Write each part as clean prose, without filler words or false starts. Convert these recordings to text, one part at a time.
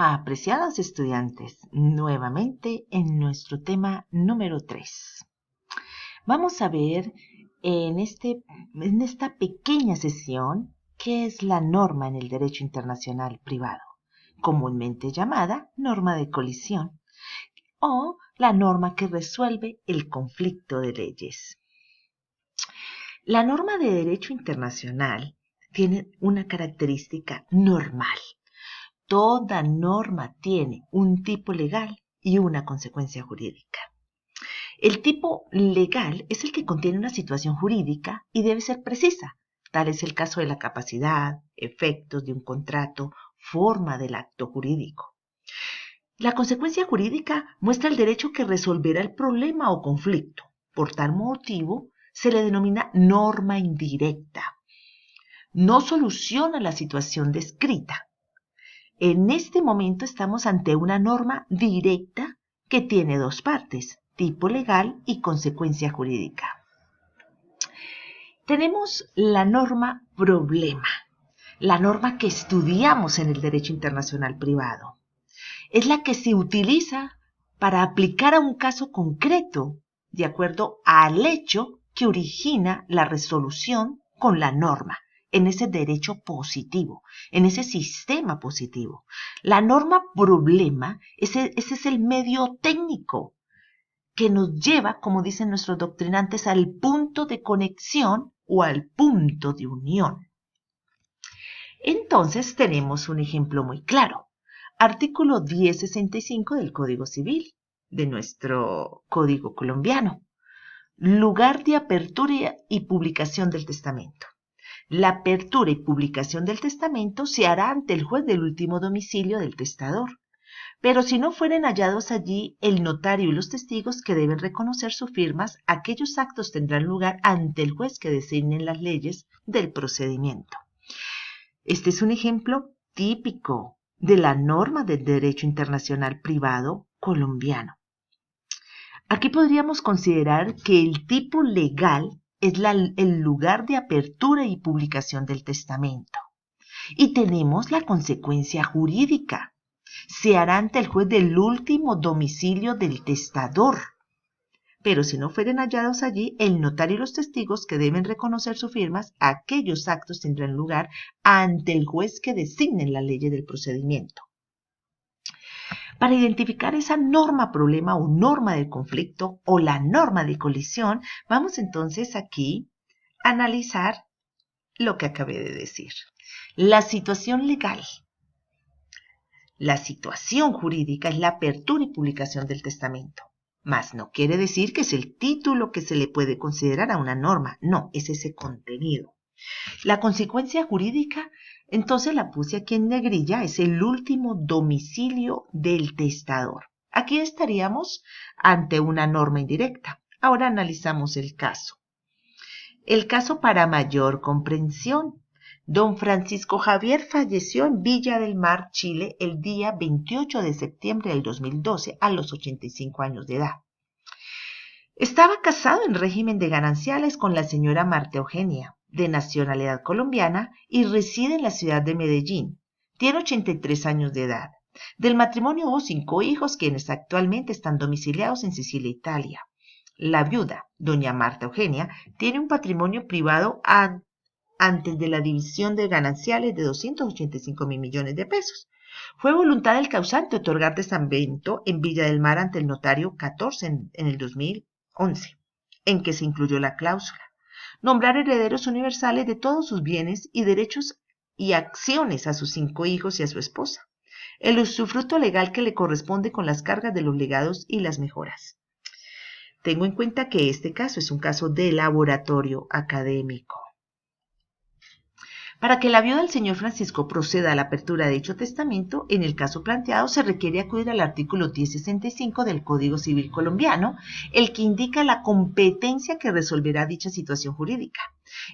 Apreciados estudiantes, nuevamente en nuestro tema número 3. Vamos a ver en esta pequeña sesión qué es la norma en el derecho internacional privado, comúnmente llamada norma de colisión o la norma que resuelve el conflicto de leyes. La norma de derecho internacional tiene una característica normal. Toda norma tiene un tipo legal y una consecuencia jurídica. El tipo legal es el que contiene una situación jurídica y debe ser precisa. Tal es el caso de la capacidad, efectos de un contrato, forma del acto jurídico. La consecuencia jurídica muestra el derecho que resolverá el problema o conflicto. Por tal motivo, se le denomina norma indirecta. No soluciona la situación descrita. En este momento estamos ante una norma directa que tiene dos partes, tipo legal y consecuencia jurídica. Tenemos la norma problema, la norma que estudiamos en el derecho internacional privado. Es la que se utiliza para aplicar a un caso concreto, de acuerdo al hecho que origina la resolución con la norma, en ese derecho positivo, en ese sistema positivo. La norma problema, ese es el medio técnico que nos lleva, como dicen nuestros doctrinantes, al punto de conexión o al punto de unión. Entonces tenemos un ejemplo muy claro. Artículo 1065 del Código Civil, de nuestro Código colombiano. Lugar de apertura y publicación del testamento. La apertura y publicación del testamento se hará ante el juez del último domicilio del testador, pero si no fueren hallados allí el notario y los testigos que deben reconocer sus firmas, aquellos actos tendrán lugar ante el juez que designe las leyes del procedimiento. Este es un ejemplo típico de la norma del derecho internacional privado colombiano. Aquí podríamos considerar que el tipo legal es el lugar de apertura y publicación del testamento. Y tenemos la consecuencia jurídica. Se hará ante el juez del último domicilio del testador. Pero si no fueren hallados allí, el notario y los testigos que deben reconocer sus firmas, aquellos actos tendrán lugar ante el juez que designe la ley del procedimiento. Para identificar esa norma problema o norma de conflicto o la norma de colisión, vamos entonces aquí a analizar lo que acabé de decir. La situación legal. La situación jurídica es la apertura y publicación del testamento. Mas no quiere decir que es el título que se le puede considerar a una norma. No, es ese contenido. La consecuencia jurídica, entonces la puse aquí en negrilla, es el último domicilio del testador. Aquí estaríamos ante una norma indirecta. Ahora analizamos el caso. El caso para mayor comprensión. Don Francisco Javier falleció en Villa del Mar, Chile, el día 28 de septiembre del 2012 a los 85 años de edad. Estaba casado en régimen de gananciales con la señora Marta Eugenia, de nacionalidad colombiana, y reside en la ciudad de Medellín. Tiene 83 años de edad. Del matrimonio hubo 5 hijos, quienes actualmente están domiciliados en Sicilia, Italia. La viuda, doña Marta Eugenia, tiene un patrimonio privado antes de la división de gananciales de 285.000 millones de pesos. Fue voluntad del causante otorgar testamento en Villa del Mar ante el notario 14 en el 2011, en que se incluyó la cláusula. Nombrar herederos universales de todos sus bienes y derechos y acciones a sus 5 hijos y a su esposa. El usufructo legal que le corresponde con las cargas de los legados y las mejoras. Tengo en cuenta que este caso es un caso de laboratorio académico. Para que la viuda del señor Francisco proceda a la apertura de dicho testamento, en el caso planteado se requiere acudir al artículo 1065 del Código Civil colombiano, el que indica la competencia que resolverá dicha situación jurídica.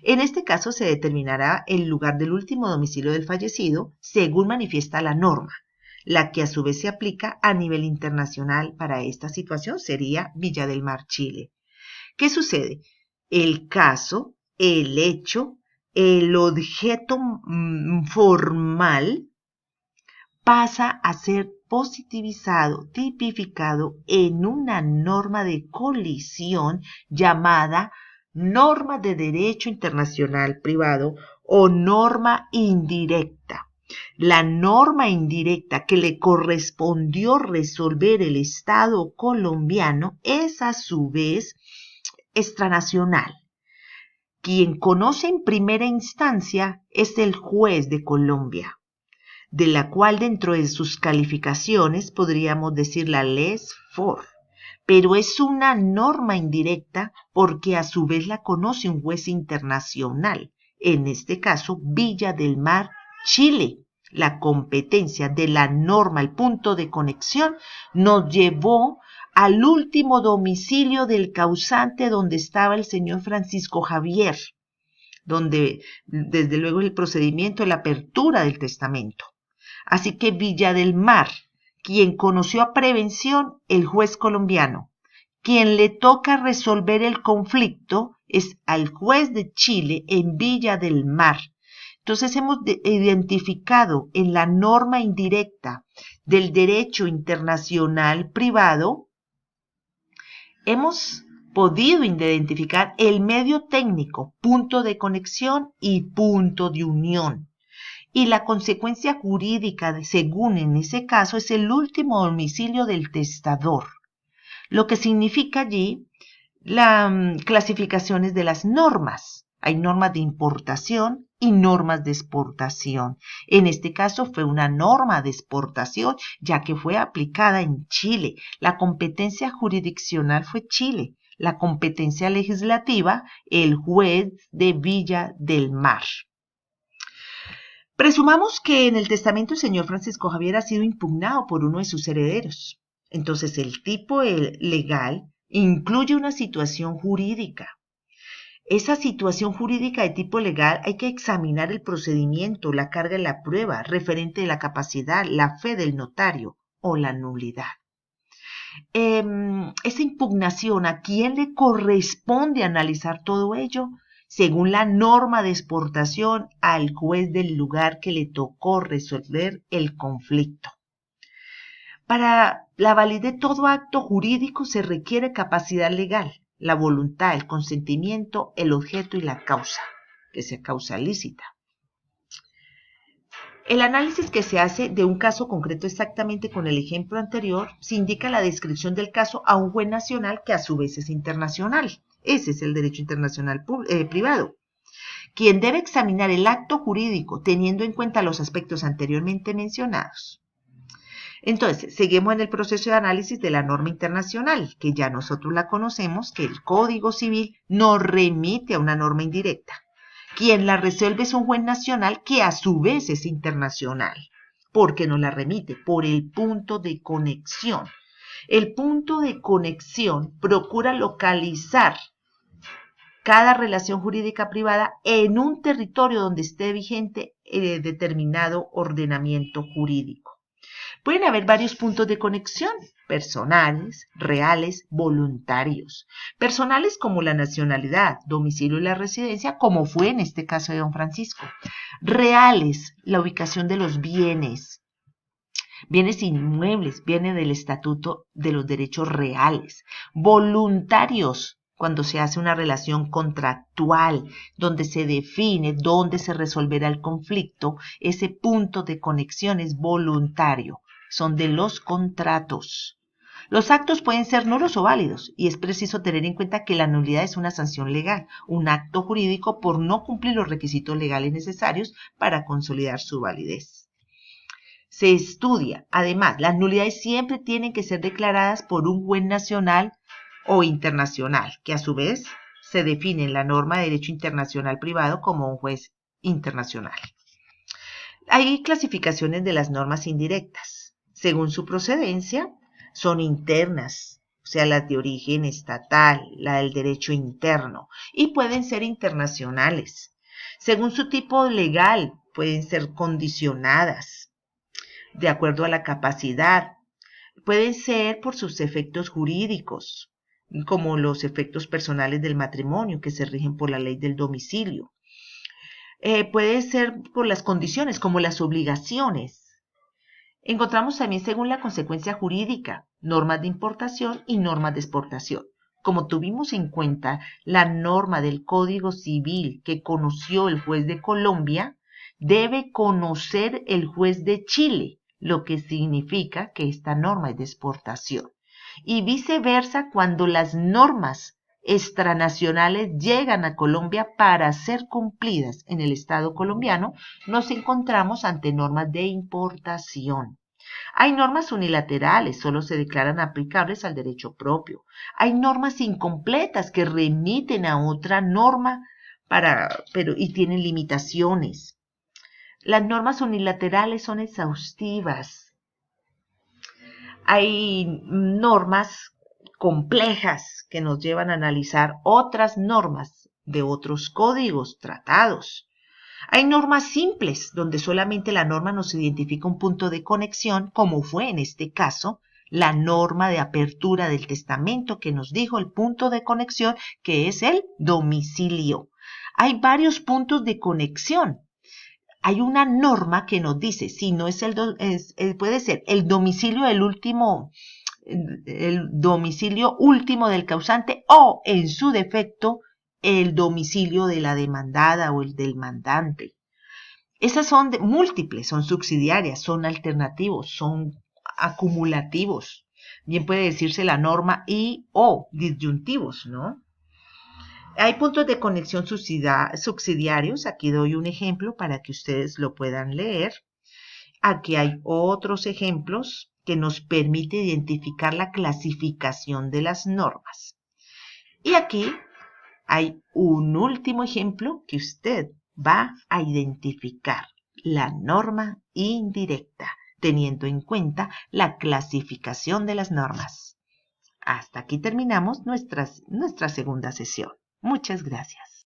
En este caso se determinará el lugar del último domicilio del fallecido, según manifiesta la norma, la que a su vez se aplica a nivel internacional para esta situación sería Villa del Mar, Chile. ¿Qué sucede? El caso, el hecho, el objeto formal pasa a ser positivizado, tipificado en una norma de colisión llamada norma de derecho internacional privado o norma indirecta. La norma indirecta que le correspondió resolver el Estado colombiano es a su vez extranacional. Quien conoce en primera instancia es el juez de Colombia, de la cual dentro de sus calificaciones podríamos decir la ley for, pero es una norma indirecta porque a su vez la conoce un juez internacional, en este caso Villa del Mar, Chile. La competencia de la norma, el punto de conexión, nos llevó al último domicilio del causante donde estaba el señor Francisco Javier, donde desde luego el procedimiento de la apertura del testamento. Así que Villa del Mar, quien conoció a prevención, el juez colombiano. Quien le toca resolver el conflicto es al juez de Chile en Villa del Mar. Entonces hemos identificado en la norma indirecta del derecho internacional privado, hemos podido identificar el medio técnico, punto de conexión y punto de unión. Y la consecuencia jurídica, según en ese caso, es el último domicilio del testador, lo que significa allí las clasificaciones de las normas. Hay normas de importación y normas de exportación. En este caso fue una norma de exportación, ya que fue aplicada en Chile. La competencia jurisdiccional fue Chile. La competencia legislativa, el juez de Villa del Mar. Presumamos que en el testamento el señor Francisco Javier ha sido impugnado por uno de sus herederos. Entonces el tipo legal incluye una situación jurídica. Esa situación jurídica de tipo legal hay que examinar el procedimiento, la carga de la prueba, referente de la capacidad, la fe del notario o la nulidad. Esa impugnación, ¿a quién le corresponde analizar todo ello? Según la norma de exportación, al juez del lugar que le tocó resolver el conflicto. Para la validez de todo acto jurídico se requiere capacidad legal, la voluntad, el consentimiento, el objeto y la causa, que sea causa lícita. El análisis que se hace de un caso concreto exactamente con el ejemplo anterior, se indica la descripción del caso a un juez nacional que a su vez es internacional. Ese es el derecho internacional privado, quien debe examinar el acto jurídico teniendo en cuenta los aspectos anteriormente mencionados. Entonces, seguimos en el proceso de análisis de la norma internacional, que ya nosotros la conocemos, que el Código Civil nos remite a una norma indirecta. Quien la resuelve es un juez nacional que a su vez es internacional. ¿Por qué nos la remite? Por el punto de conexión. El punto de conexión procura localizar cada relación jurídica privada en un territorio donde esté vigente determinado ordenamiento jurídico. Pueden haber varios puntos de conexión, personales, reales, voluntarios. Personales como la nacionalidad, domicilio y la residencia, como fue en este caso de don Francisco. Reales, la ubicación de los bienes. Bienes inmuebles, viene del Estatuto de los Derechos Reales. Voluntarios, cuando se hace una relación contractual, donde se define dónde se resolverá el conflicto, ese punto de conexión es voluntario. Son de los contratos. Los actos pueden ser nulos o válidos y es preciso tener en cuenta que la nulidad es una sanción legal, un acto jurídico por no cumplir los requisitos legales necesarios para consolidar su validez. Se estudia, además, las nulidades siempre tienen que ser declaradas por un juez nacional o internacional, que a su vez se define en la norma de derecho internacional privado como un juez internacional. Hay clasificaciones de las normas indirectas. Según su procedencia, son internas, o sea, las de origen estatal, la del derecho interno, y pueden ser internacionales. Según su tipo legal, pueden ser condicionadas, de acuerdo a la capacidad. Pueden ser por sus efectos jurídicos, como los efectos personales del matrimonio, que se rigen por la ley del domicilio. Puede ser por las condiciones, como las obligaciones. Encontramos también según la consecuencia jurídica, normas de importación y normas de exportación. Como tuvimos en cuenta la norma del Código Civil que conoció el juez de Colombia, debe conocer el juez de Chile, lo que significa que esta norma es de exportación. Y viceversa cuando las normas extranacionales llegan a Colombia para ser cumplidas en el Estado colombiano, nos encontramos ante normas de importación. Hay normas unilaterales, solo se declaran aplicables al derecho propio. Hay normas incompletas que remiten a otra norma y tienen limitaciones. Las normas unilaterales son exhaustivas. Hay normas complejas que nos llevan a analizar otras normas de otros códigos, tratados. Hay normas simples, donde solamente la norma nos identifica un punto de conexión, como fue en este caso la norma de apertura del testamento que nos dijo el punto de conexión, que es el domicilio. Hay varios puntos de conexión. Hay una norma que nos dice si no es puede ser el domicilio el domicilio último del causante o, en su defecto, el domicilio de la demandada o el del mandante. Esas son múltiples, son subsidiarias, son alternativos, son acumulativos. Bien puede decirse la norma y o disyuntivos, ¿no? Hay puntos de conexión subsidiarios. Aquí doy un ejemplo para que ustedes lo puedan leer. Aquí hay otros ejemplos que nos permite identificar la clasificación de las normas. Y aquí hay un último ejemplo que usted va a identificar, la norma indirecta, teniendo en cuenta la clasificación de las normas. Hasta aquí terminamos nuestra segunda sesión. Muchas gracias.